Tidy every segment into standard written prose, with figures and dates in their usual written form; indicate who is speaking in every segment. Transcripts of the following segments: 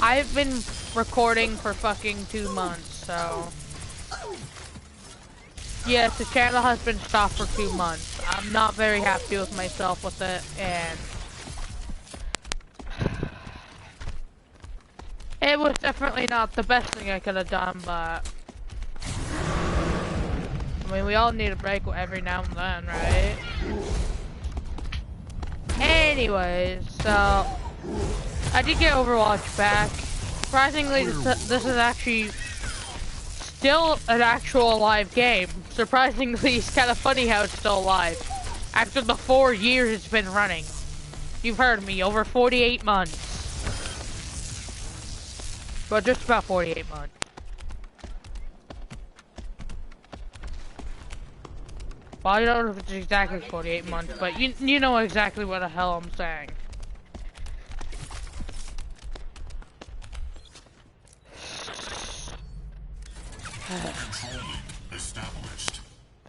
Speaker 1: I've been recording for fucking 2 months, so yes, the channel has been stopped for 2 months. I'm not very happy with myself with it, and it was definitely not the best thing I could have done, but I mean, we all need a break every now and then, right? Anyways, so I did get Overwatch back. Surprisingly, this is actually still an actual live game. Surprisingly, it's kind of funny how it's still alive. After the 4 years it's been running. You've heard me, over 48 months. Well, just about 48 months. Well, I don't know if it's exactly 48 months, but you know exactly what the hell I'm saying.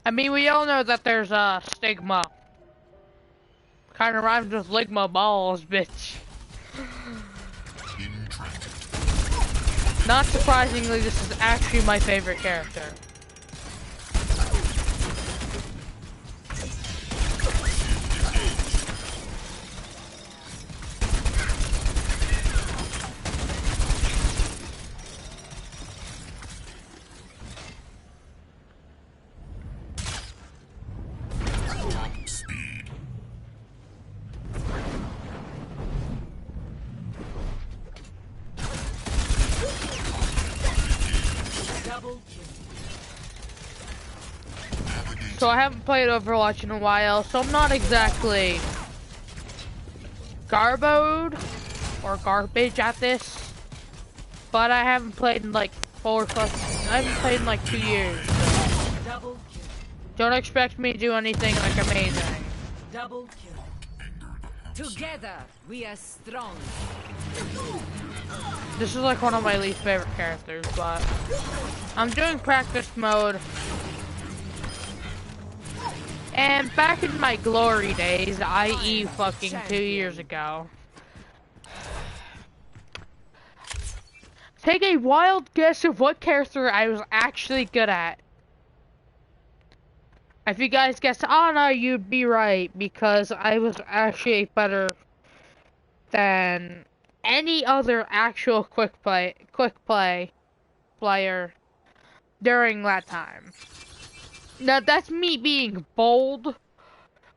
Speaker 1: I mean, we all know that there's a stigma. Kind of rhymes with ligma balls, bitch. Not surprisingly, this is actually my favorite character. So I haven't played Overwatch in a while, so I'm not exactly garboed or garbage at this. But I haven't played in like I haven't played in like 2 years. So don't expect me to do anything like amazing.
Speaker 2: Double kill. Together we are strong.
Speaker 1: This is like one of my least favorite characters, but I'm doing practice mode. And back in my glory days, i.e. fucking 2 years ago. Take a wild guess of what character I was actually good at. If you guys guessed Ana, you'd be right, because I was actually better than any other actual quick play player during that time. Now, that's me being bold,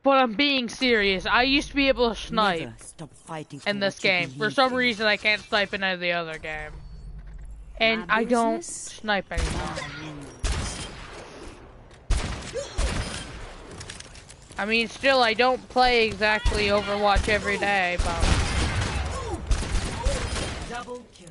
Speaker 1: but I'm being serious. I used to be able to snipe in this game. For some reason, I can't snipe in any other game. And I don't snipe anymore. I mean, still, I don't play exactly Overwatch every day, but
Speaker 2: Double kill.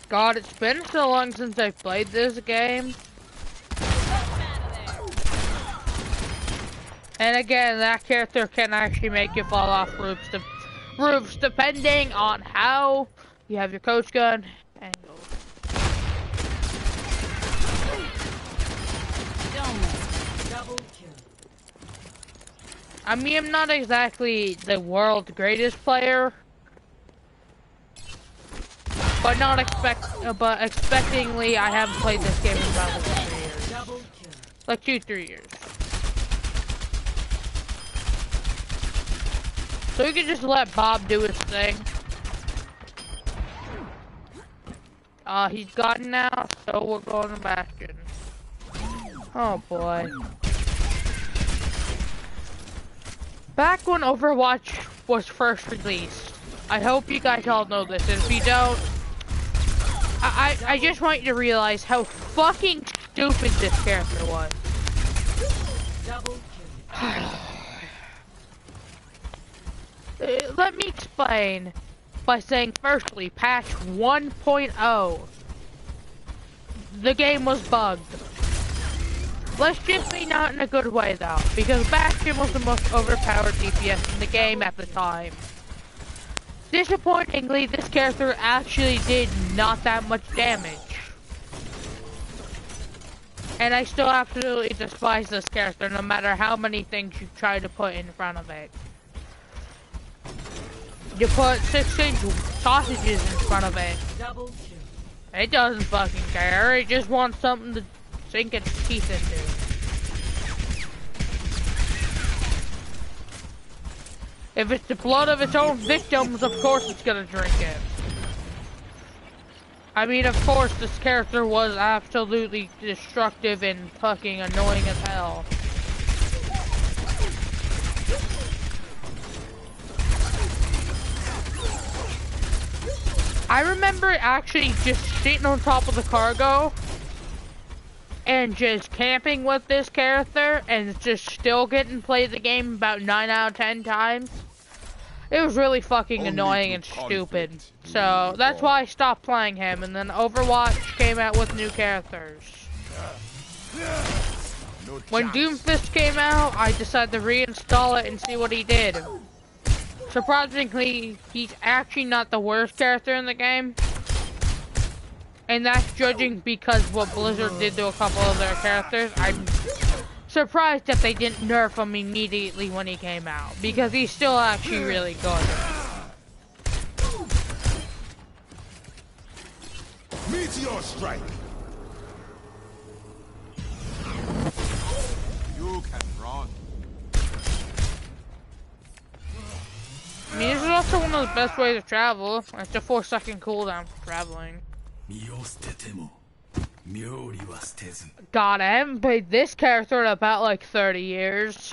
Speaker 1: God, it's been so long since I played this game. And again, that character can actually make you fall off roofs depending on how you have your coach gun angled. I mean, I'm not exactly the world's greatest player. But expectingly, I haven't played this game in about 3 years. Like 2-3 years. So we can just let Bob do his thing. He's gone now, so we're going to Bastion. Oh boy. Back when Overwatch was first released, I hope you guys all know this, and if you don't, I just want you to realize how fucking stupid this character was. Let me explain by saying, firstly, patch 1.0. The game was bugged. Let's just say not in a good way though, because Bastion was the most overpowered DPS in the game at the time. Disappointingly, this character actually did not that much damage. And I still absolutely despise this character no matter how many things you try to put in front of it. You put 6-inch sausages in front of it. It doesn't fucking care, it just wants something to sink its teeth into. If it's the blood of its own victims, of course it's gonna drink it. I mean, of course this character was absolutely destructive and fucking annoying as hell. I remember actually just sitting on top of the cargo and just camping with this character and just still getting played the game about 9 out of 10 times. It was really fucking annoying and stupid. So that's why I stopped playing him, and then Overwatch came out with new characters. When Doomfist came out, I decided to reinstall it and see what he did. Surprisingly, he's actually not the worst character in the game. And that's judging because what Blizzard did to a couple of their characters. I'm surprised that they didn't nerf him immediately when he came out, because he's still actually really good.
Speaker 3: Meteor strike. You can run.
Speaker 1: I mean, this is also one of the best ways to travel. It's a 4-second cooldown for traveling. God, I haven't played this character in about like 30 years.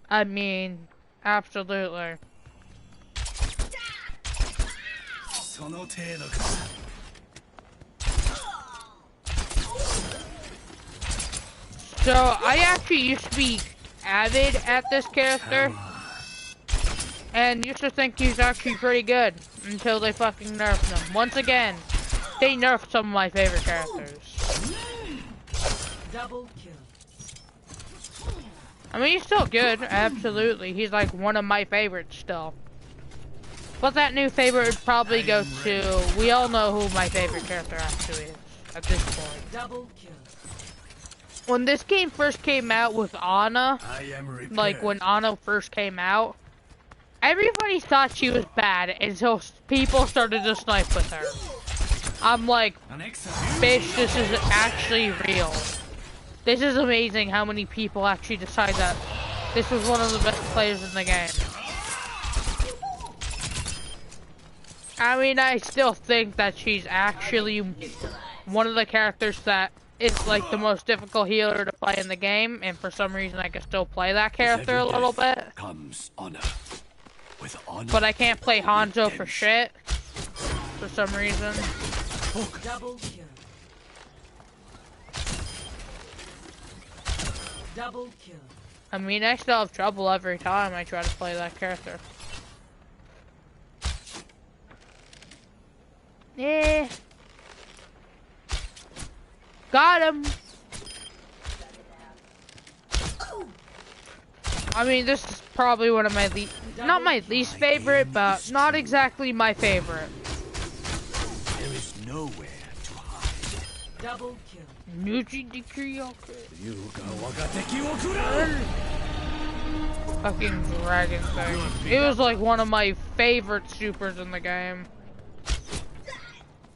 Speaker 1: I mean, absolutely. So, I actually used to be avid at this character. And used to think he's actually pretty good until they fucking nerfed him. Once again, they nerfed some of my favorite characters.
Speaker 2: Double kill.
Speaker 1: I mean, he's still good, absolutely. He's like one of my favorites still. But that new favorite would probably go to, we all know who my favorite character actually is at this point.
Speaker 2: Double kill.
Speaker 1: When this game first came out with Ana, like when Ana first came out, everybody thought she was bad until people started to snipe with her. I'm like, bitch, this is actually real. This is amazing how many people actually decide that this was one of the best players in the game. I mean, I still think that she's actually one of the characters that is like the most difficult healer to play in the game, and for some reason I can still play that character a little bit. But I can't play Hanzo for shit, for some reason.
Speaker 2: Double kill. Double kill.
Speaker 1: I mean, I still have trouble every time I try to play that character. Yeah. Got him. I mean, this is probably one of my not my least favorite, but not exactly my favorite.
Speaker 3: There is nowhere to hide.
Speaker 2: Double kill.
Speaker 1: Fucking dragon thing. It was like one of my favorite supers in the game.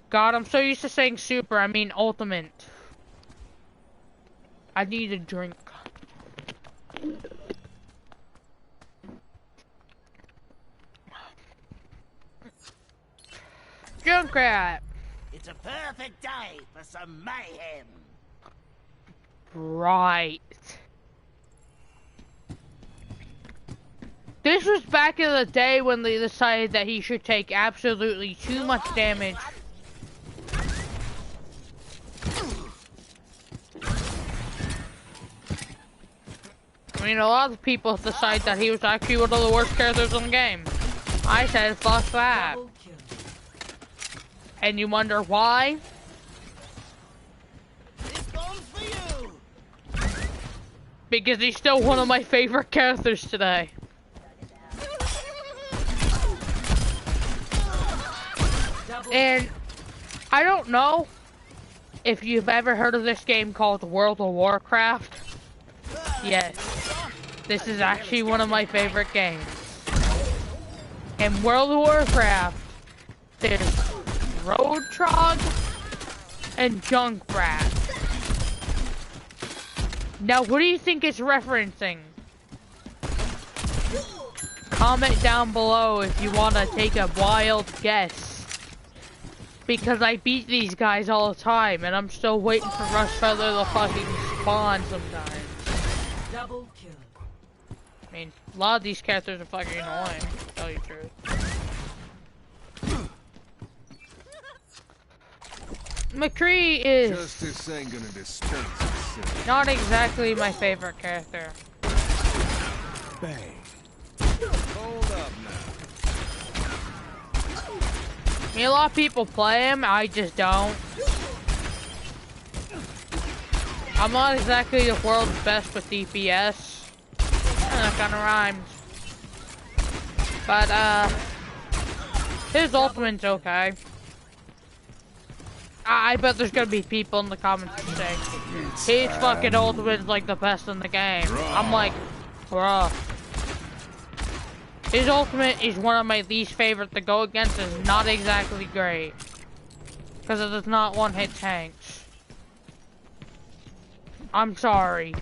Speaker 1: God, I'm so used to saying super, I mean ultimate. I need a drink. Junkrat!
Speaker 4: It's a perfect day for some mayhem.
Speaker 1: Right. This was back in the day when they decided that he should take absolutely too much damage. I mean, a lot of people decide that he was actually one of the worst characters in the game. I said, fuck that. And you wonder why?
Speaker 4: This one's for you.
Speaker 1: Because he's still one of my favorite characters today.
Speaker 2: Double
Speaker 1: And I don't know if you've ever heard of this game called World of Warcraft. Yes, this is actually one of my favorite games. In World of Warcraft, there's Road Trog and Junkrat. Now, what do you think it's referencing? Comment down below if you want to take a wild guess. Because I beat these guys all the time, and I'm still waiting for Rushfeather to fucking spawn sometimes.
Speaker 2: double kill.
Speaker 1: I mean, a lot of these characters are fucking annoying, to tell you the truth. McCree is
Speaker 3: Justice ain't gonna dispense itself.
Speaker 1: not exactly my favorite character.
Speaker 3: Bang. Hold up now.
Speaker 1: I mean, a lot of people play him, I just don't. I'm not exactly the world's best with DPS. That kind of rhymes. But, his ultimate's okay. I bet there's gonna be people in the comments who say, his fucking ultimate's like the best in the game. I'm like, bruh. His ultimate is one of my least favorite to go against. Is not exactly great. Because it does not one-hit tanks. I'm sorry.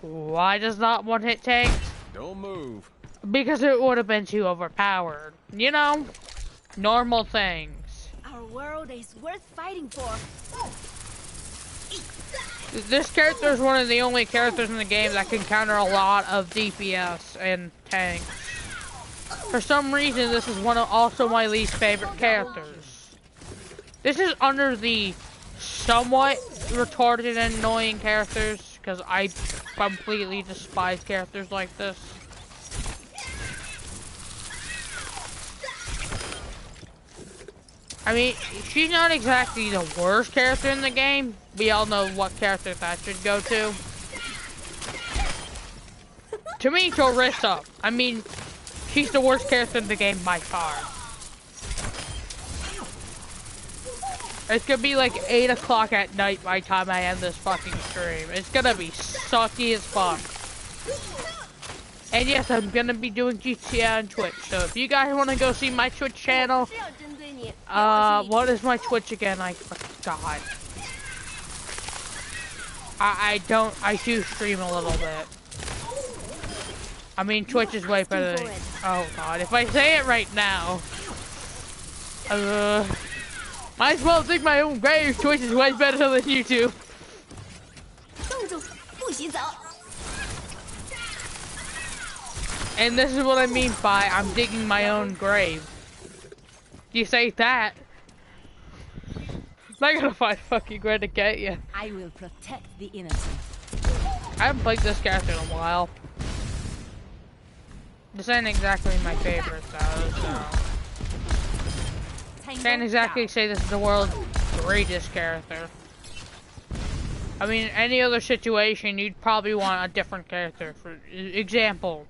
Speaker 1: Why does not one-hit tanks?
Speaker 3: Don't move.
Speaker 1: Because it would have been too overpowered. You know? Normal things.
Speaker 5: Our world is worth fighting for.
Speaker 1: This character is one of the only characters in the game that can counter a lot of DPS and tanks. For some reason, this is also my least favorite characters. This is under the somewhat retarded and annoying characters, because I completely despise characters like this. I mean, she's not exactly the worst character in the game. We all know what character that should go to. To me, Orisa. I mean, she's the worst character in the game by far. It's gonna be like 8 o'clock at night by the time I end this fucking stream. It's gonna be sucky as fuck. And yes, I'm gonna be doing GTA on Twitch. So if you guys wanna go see my Twitch channel, what is my Twitch again? I forgot. I do stream a little bit. I mean, Twitch is way better than... Oh god, if I say it right now... might as well dig my own grave. Twitch is way better than YouTube. And this is what I mean by I'm digging my own grave. You say that, they're gonna find fucking where to get you.
Speaker 5: I will protect the innocent.
Speaker 1: I haven't played this character in a while. This ain't exactly my favorite though, so... Can't exactly say this is the world's greatest character. I mean, any other situation, you'd probably want a different character. For example.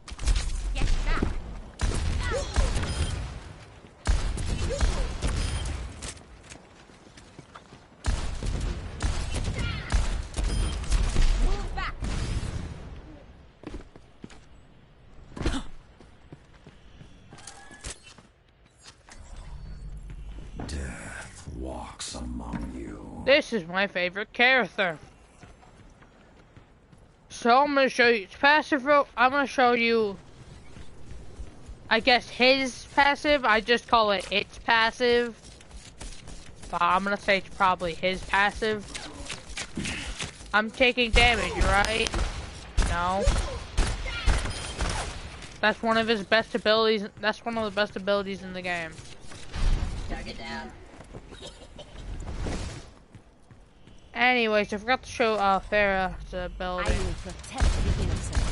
Speaker 3: Death walks among you.
Speaker 1: This is my favorite character. So I'm gonna show you its passive. I'm gonna show you, I guess, his passive. I just call it its passive. But I'm gonna say it's probably his passive. I'm taking damage, right? No. That's one of his best abilities. That's one of the best abilities in the game.
Speaker 5: Target down.
Speaker 1: Anyways, I forgot to show Farah's ability.
Speaker 5: I will protect the innocent.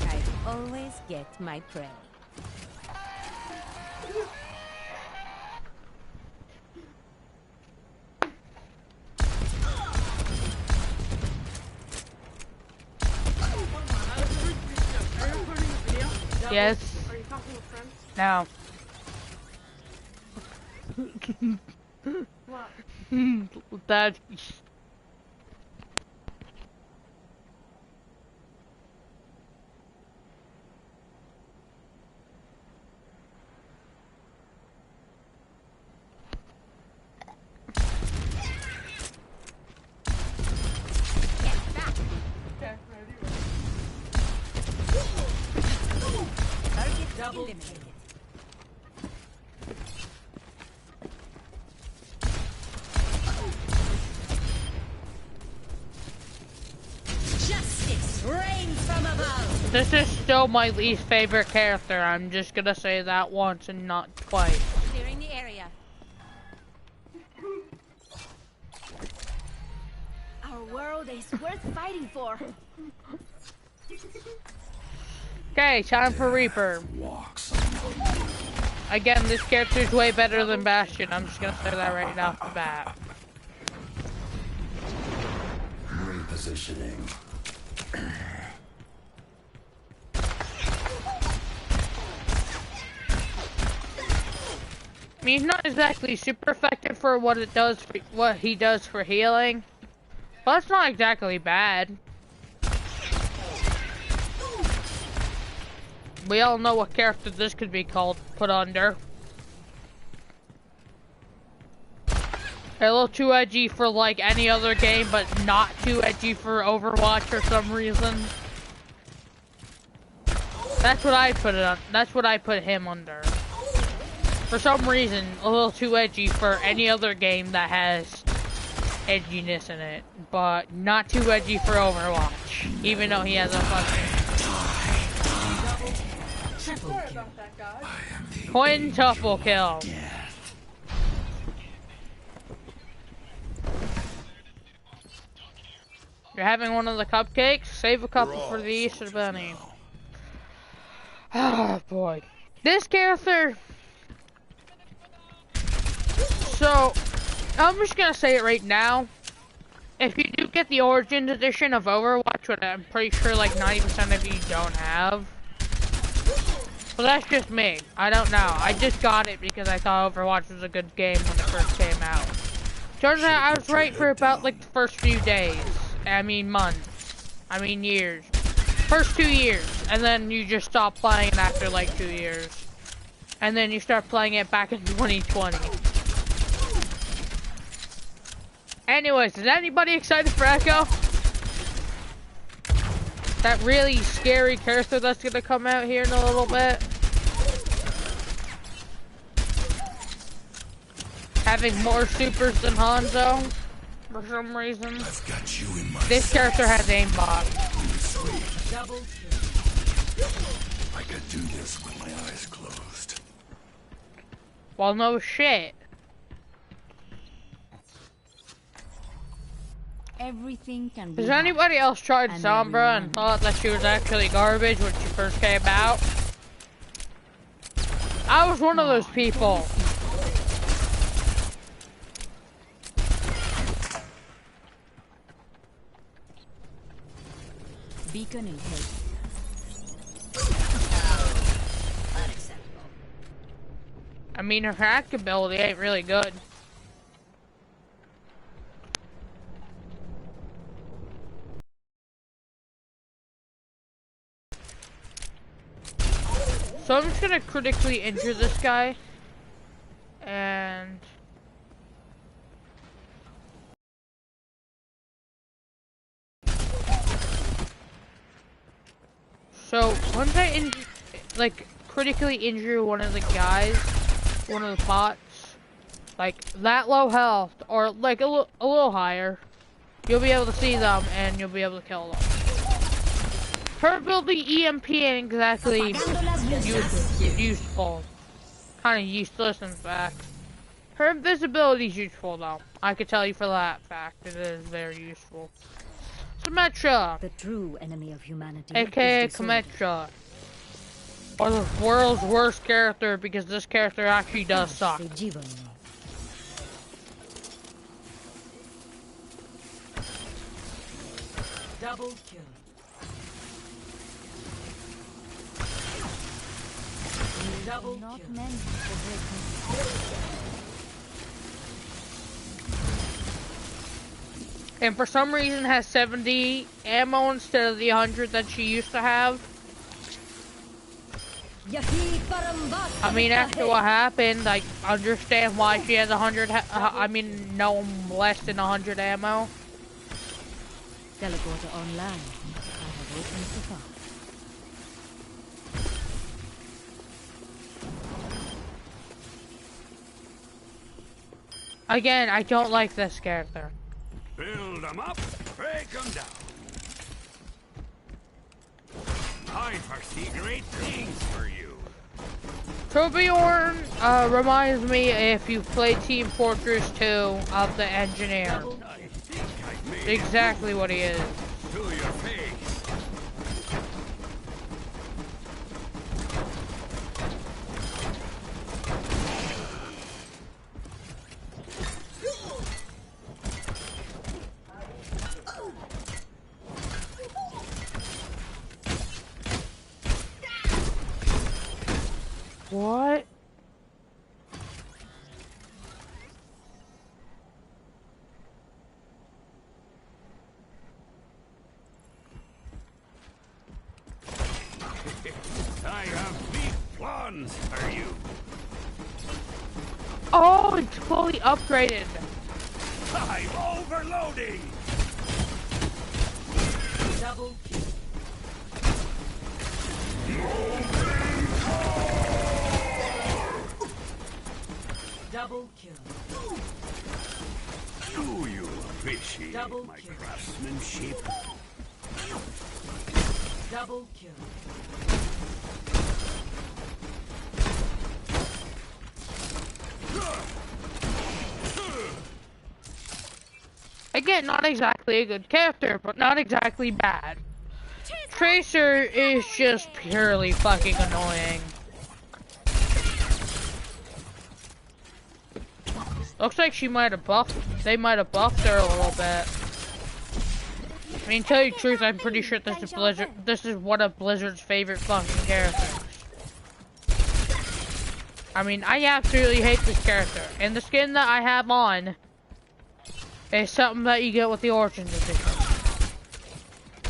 Speaker 5: I always get my prey.
Speaker 1: Yes.
Speaker 6: Are you talking with friends?
Speaker 1: No.
Speaker 6: What?
Speaker 1: That.
Speaker 5: Target
Speaker 2: Double
Speaker 5: eliminated. Justice reigns from above.
Speaker 1: This is still my least favorite character. I'm just gonna say that once and not twice.
Speaker 5: Clearing the area.
Speaker 7: Our world is worth fighting for.
Speaker 1: Okay, time for Reaper.
Speaker 3: Walks among you.
Speaker 1: Again, this character's way better than Bastion. I'm just gonna say that right now off the bat.
Speaker 3: Repositioning.
Speaker 1: I mean, he's not exactly super effective for what it does, what he does for healing, but it's not exactly bad. We all know what character this could be called, put under. A little too edgy for like any other game, but not too edgy for Overwatch for some reason. That's what I put it on. That's what I put him under. For some reason, a little too edgy for any other game that has edginess in it, but not too edgy for Overwatch, even though he has a fucking
Speaker 2: triple kill.
Speaker 1: quintuple kill. You're having one of the cupcakes? Save a couple for the Easter Bunny. Ah, boy. This character... So, I'm just gonna say it right now. If you do get the Origins edition of Overwatch, which I'm pretty sure like 90% of you don't have. Well, that's just me. I don't know. I just got it because I thought Overwatch was a good game when it first came out. Turns out I was right for about like the first few days. I mean months. I mean years. First 2 years. And then you just stop playing it after like 2 years. And then you start playing it back in 2020. Anyways, is anybody excited for Echo? That really scary character that's gonna come out here in a little bit. Having more supers than Hanzo, for some reason.
Speaker 3: I've got you in my
Speaker 1: This character has aimbot.
Speaker 2: Double kill.
Speaker 3: I could do this with my eyes closed.
Speaker 1: Well, no shit.
Speaker 5: Everything can be.
Speaker 1: Has anybody else tried
Speaker 5: And
Speaker 1: Sombra and
Speaker 5: everyone.
Speaker 1: thought that she was actually garbage when she first came out? I was one of those people.
Speaker 5: Beacon in place. Unacceptable.
Speaker 1: I mean, her hack ability ain't really good. So I'm just gonna critically injure this guy. And... So, once I critically injure one of the guys, one of the bots, like that low health, or like a little higher, you'll be able to see them and you'll be able to kill them. Her ability EMP ain't exactly useful. Kind of useless, in fact. Her invisibility is useful, though. I could tell you for that fact. It is very useful. Symmetra,
Speaker 5: The true enemy of humanity.
Speaker 1: aka
Speaker 5: is disorder.
Speaker 1: Symmetra. Or the world's worst character, because this character actually does suck.
Speaker 5: Rejuvenate.
Speaker 2: Double kill. Double
Speaker 5: Not
Speaker 2: kill.
Speaker 5: meant for breaking.
Speaker 1: And for some reason has 70 ammo instead of the 100 that she used to have.
Speaker 5: Yahi Parambat.
Speaker 1: I mean, after what happened, I understand why she has 100, I mean, no less than 100 ammo.
Speaker 5: Teleporter online. I have opened the far.
Speaker 1: Again, I don't like this character.
Speaker 3: Build them up, break them down. I foresee great things for you.
Speaker 1: Torbjorn reminds me, if you've played Team Fortress 2, of the engineer.
Speaker 3: I think I've made
Speaker 1: Exactly what he is.
Speaker 3: it to your face.
Speaker 1: What?
Speaker 3: I have big plans for you.
Speaker 1: Oh, it's fully upgraded.
Speaker 3: I'm overloading.
Speaker 2: Double kill. Double kill.
Speaker 3: Do you appreciate
Speaker 2: Double
Speaker 3: my
Speaker 2: kill.
Speaker 3: craftsmanship?
Speaker 2: Double kill.
Speaker 1: Again, not exactly a good character, but not exactly bad. Tracer is just purely fucking annoying. Looks like she might have buffed. They might have buffed her a little bit. I mean, tell you the truth, I'm pretty sure this is Blizzard. This is one of Blizzard's favorite fucking characters. I mean, I absolutely hate this character, and the skin that I have on is something that you get with the Origins Edition.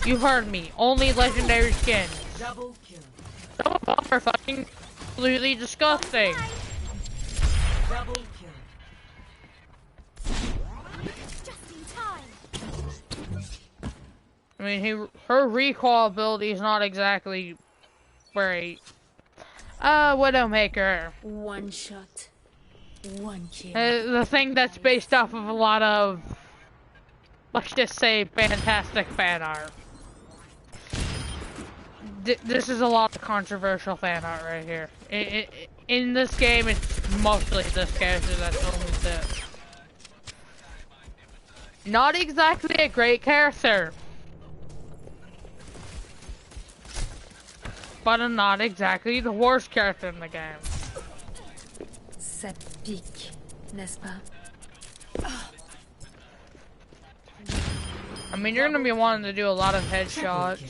Speaker 1: You've heard me. Only legendary skins.
Speaker 2: Double kill.
Speaker 1: Some of them are fucking absolutely disgusting.
Speaker 2: Double kill.
Speaker 7: Just in time.
Speaker 1: I mean, her recall ability is not exactly great. Widowmaker.
Speaker 5: One shot. One kill.
Speaker 1: The thing that's based off of a lot of, let's just say, fantastic fan art. This is a lot of controversial fan art right here. In this game, it's mostly this character that's owns it. Not exactly a great character, but not exactly the worst character in the game.
Speaker 5: Ça pique, n'est-ce pas?
Speaker 1: I mean, you're gonna be wanting to do a lot of headshots.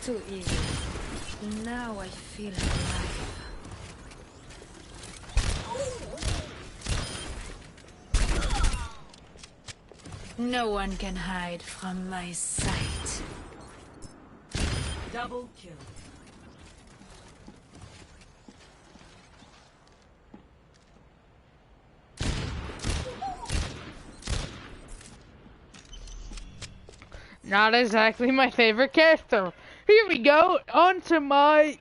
Speaker 5: Too easy. Now I feel alive. No one can hide from my sight.
Speaker 2: Double kill.
Speaker 1: Not exactly my favorite character. Here we go, on to my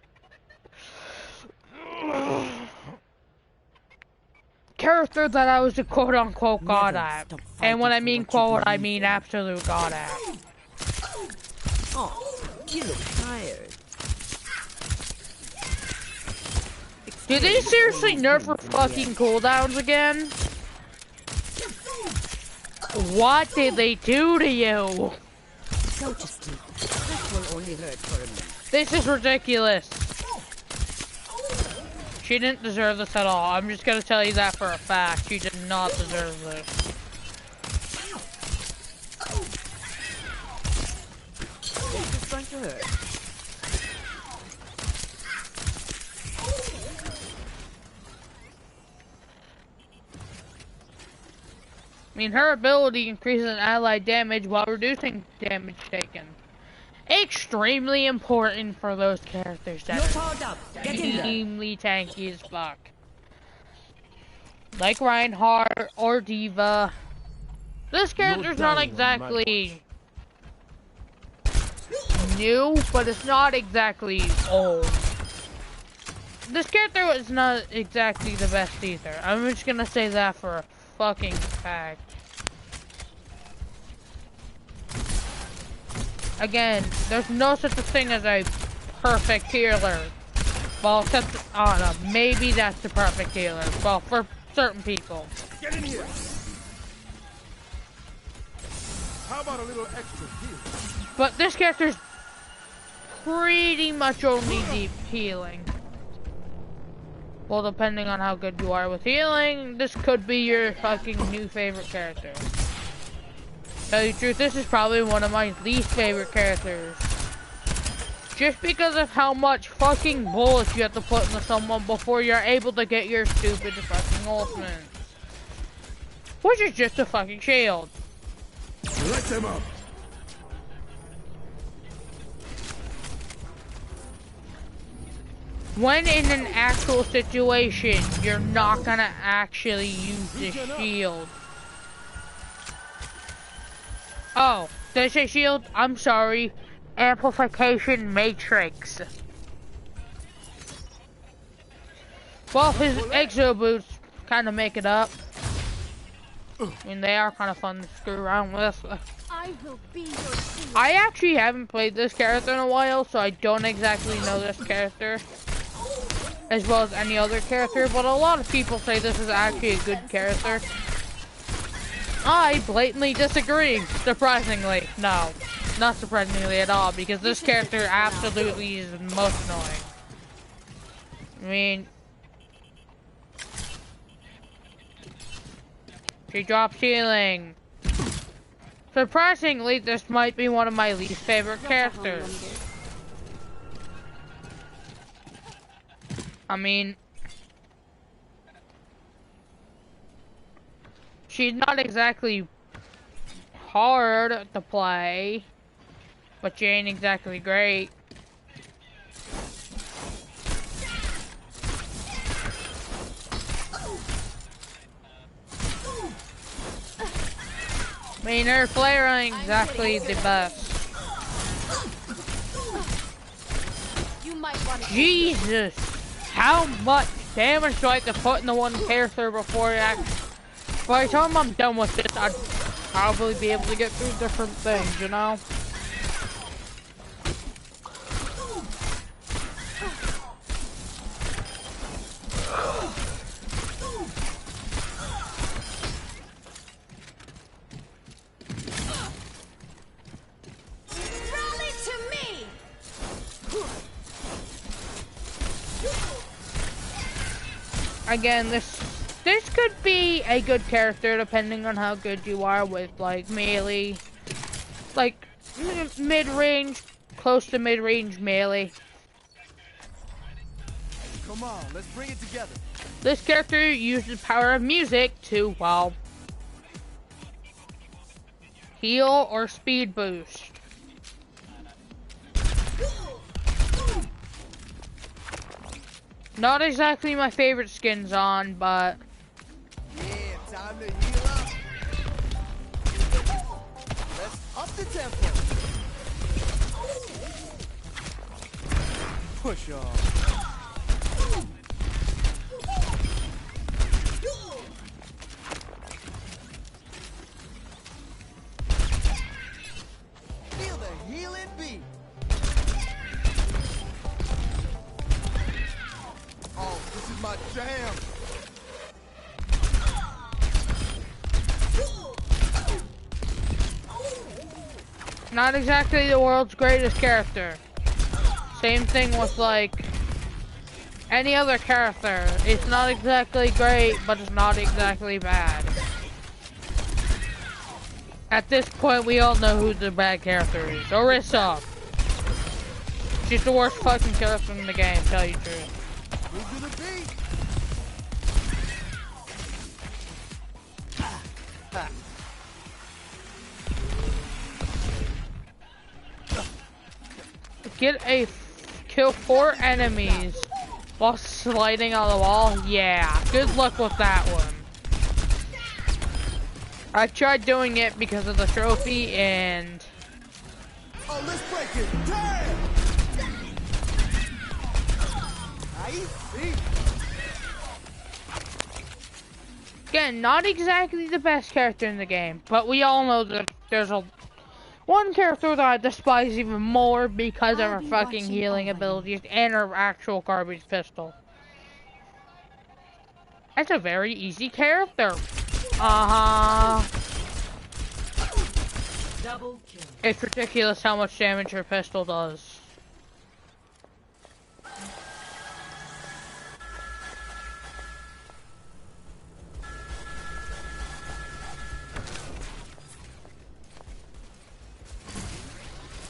Speaker 1: character that I was a quote-unquote god at. And when I mean quote, I mean absolute god at.
Speaker 8: Oh, you look tired.
Speaker 1: Did they seriously nerf her fucking cooldowns again? What did they do to you?
Speaker 8: Go to sleep. That will only hurt for a minute.
Speaker 1: This is ridiculous. She didn't deserve this at all. I'm just gonna tell you that for a fact. She did not deserve this.
Speaker 8: This is going to hurt.
Speaker 1: mean, her ability increases allied damage while reducing damage taken. Extremely important for those characters that
Speaker 8: You're
Speaker 1: are
Speaker 8: powered up. Get in there.
Speaker 1: extremely tanky as fuck. Like Reinhardt or Diva. This character's not exactly new, but it's not exactly old. This character is not exactly the best either. I'm just gonna say that for a fucking fact. Again, there's no such a thing as a perfect healer. Well, except, I don't know, maybe that's the perfect healer. Well, for certain people.
Speaker 3: Get in here. How about a little extra heal?
Speaker 1: But this character's pretty much only deep healing. Well, depending on how good you are with healing, this could be your fucking new favorite character. Tell you the truth, this is probably one of my least favorite characters. Just because of how much fucking bullets you have to put into someone before you're able to get your stupid fucking ultimate. Which is just a fucking shield.
Speaker 3: Let them up.
Speaker 1: When in an actual situation, you're not gonna actually use the shield. Oh, did I say shield? I'm sorry. Amplification matrix. Well, his exo boots kind of make it up. I mean, they are kind of fun to screw around with.
Speaker 7: I will be your shield.
Speaker 1: I actually haven't played this character in a while, so I don't exactly know this character as well as any other character, but a lot of people say this is actually a good character. I blatantly disagree, surprisingly. No, not surprisingly at all, because this character absolutely is the most annoying. I mean, she drops healing. Surprisingly, this might be one of my least favorite characters. I mean, she's not exactly hard to play, but she ain't exactly great. I mean, her flare ain't exactly the best.
Speaker 7: You might want to.
Speaker 1: Jesus! How much damage do I have to put into one character before by the time I'm done with this, I'd probably be able to get through different things, you know?
Speaker 7: Rally to me.
Speaker 1: Again, this could be a good character depending on how good you are with like melee, like mid-range, close to mid-range melee.
Speaker 3: Come on, let's bring it together.
Speaker 1: This character uses the power of music to, well, heal or speed boost. Not exactly my favorite skins on, but
Speaker 3: Yeah, time to heal up. Let's up the tempo. Push on. Feel the healing beat. Oh, this is my jam.
Speaker 1: not exactly the world's greatest character. Same thing with like any other character. It's not exactly great, but it's not exactly bad. At this point, we all know who the bad character is. Orisa. She's the worst fucking character in the game, tell you the truth.
Speaker 3: Move to the beat.
Speaker 1: kill 4 enemies while sliding on the wall. Yeah, good luck with that one. I tried doing it because of the trophy and
Speaker 4: Oh, let's break it. Damn!
Speaker 1: again, not exactly the best character in the game, but we all know that there's one character that I despise even more because of her fucking healing abilities and her actual garbage pistol. That's a very easy character.
Speaker 2: Double kill.
Speaker 1: It's ridiculous how much damage her pistol does.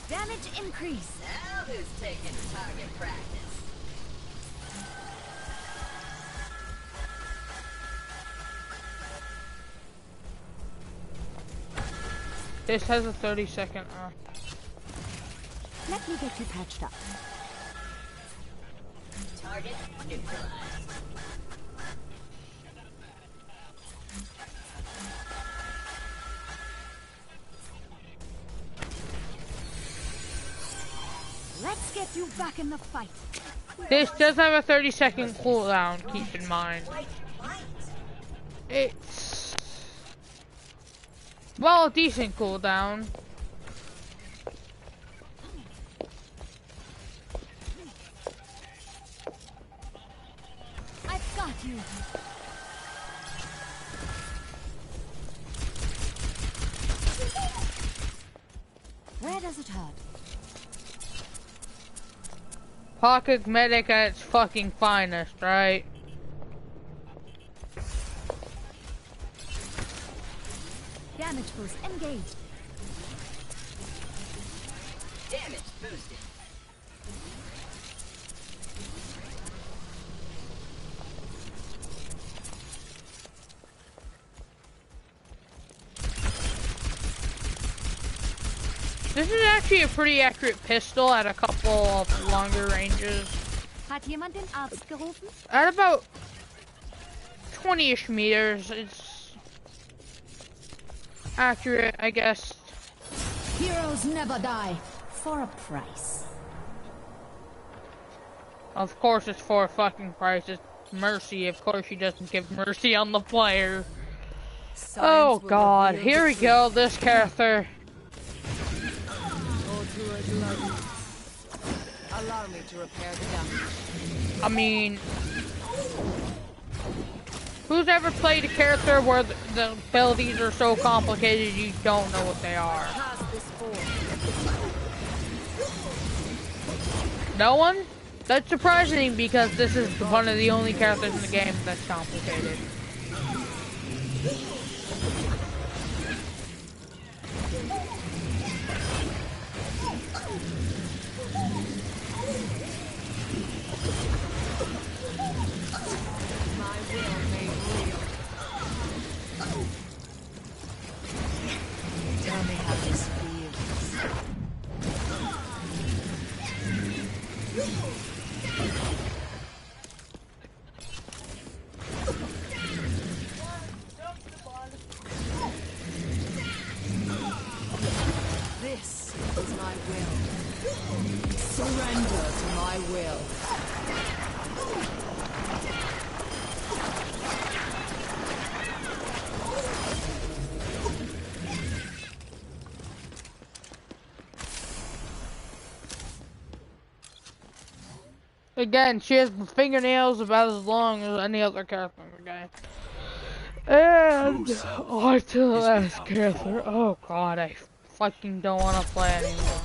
Speaker 7: Damage increase.
Speaker 8: Now who's taking target practice?
Speaker 1: This has a 30-second.
Speaker 7: Let me get you patched up.
Speaker 8: Target neutralized.
Speaker 7: Let's get you back in the fight.
Speaker 1: This does have a 30-second cooldown, keep in mind. It's, well, a decent cooldown.
Speaker 7: I've got you. Where does it hurt?
Speaker 1: Pocket medic at its fucking finest, right?
Speaker 7: Damage boost engaged.
Speaker 8: Damage boosted.
Speaker 1: This is actually a pretty accurate pistol at a couple of longer ranges.
Speaker 7: Hat jemand den Arzt gerufen?
Speaker 1: At about 20-ish meters, it's accurate, I guess.
Speaker 7: Heroes never die. For a price.
Speaker 1: Of course it's for a fucking price. It's mercy. Of course she doesn't give mercy on the player. Oh god, here we go, this character.
Speaker 8: Allow me to repair the damage.
Speaker 1: I mean, who's ever played a character where the abilities are so complicated you don't know what they are?
Speaker 8: Pass this forward.
Speaker 1: No one? That's surprising because this is one of the only characters in the game that's complicated.
Speaker 8: Tell me how this feels. This is my will. Surrender to my will.
Speaker 1: Again, she has fingernails about as long as any other character in the game. And on to the last character. Oh god, I fucking don't want to play anymore.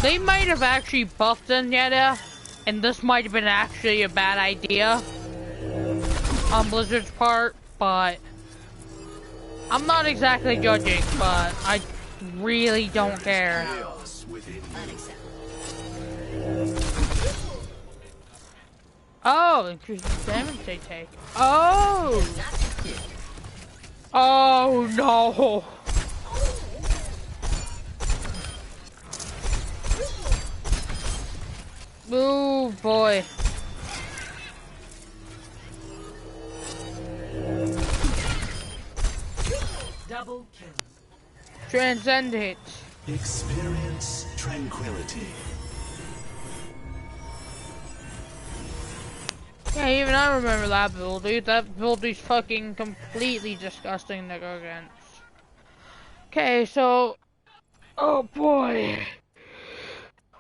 Speaker 1: They might have actually buffed Zenyatta, and this might have been actually a bad idea on Blizzard's part, but I'm not exactly judging, but I really don't care. Oh, increase the damage they take. Oh! Oh no! Oh boy.
Speaker 2: Double kill.
Speaker 1: Transcend it.
Speaker 9: Experience tranquility.
Speaker 1: Yeah, even I remember that build, dude. That build is fucking completely disgusting to go against. Okay, so... Oh boy.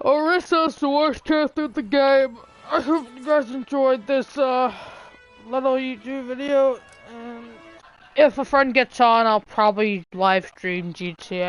Speaker 1: Orissa's the worst character in the game. I hope you guys enjoyed this, little YouTube video. And if a friend gets on, I'll probably live stream GTA.